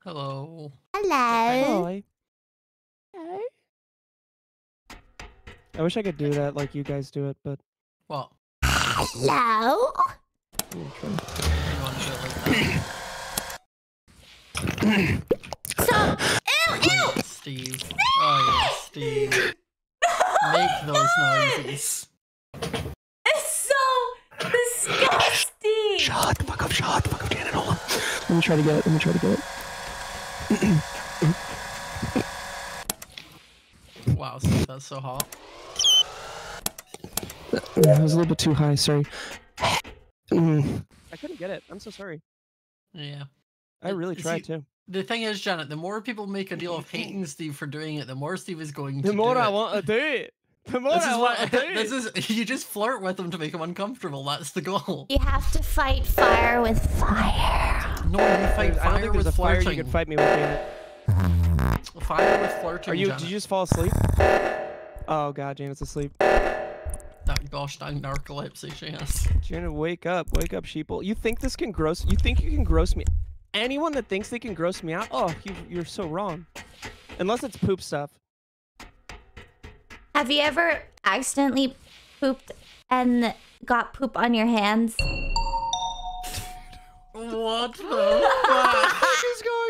Hello. Hello. Hi. Hey. I wish I could do that like you guys do it, but... What? Hello. You want to do it like that? Ew, Oh, Steve. Oh, yeah, Steve. Make those noises. It's so disgusting. Shut the fuck up, Janet, hold on. Let me try to get it, Wow, Steve, that's so hot. It was a little bit too high, sorry. I couldn't get it, I'm so sorry. Yeah. I really tried too. The thing is, Janet, the more people make a deal of hating Steve for doing it, the more Steve is going to do it. The more I want to do it. The more I want to do it. This is, you just flirt with him to make him uncomfortable. That's the goal. You have to fight fire with fire. No, you fight fire I don't think there's with a fire flirting. you can fight me with, Janet. Fire with flirting, Did you just fall asleep? Oh god, Janet's asleep. That gosh dang narcolepsy she has. Janet, wake up, sheeple. You think this can gross? You think you can gross me? Anyone that thinks they can gross me out, oh, you're so wrong. Unless it's poop stuff. Have you ever accidentally pooped and got poop on your hands? What the fuck?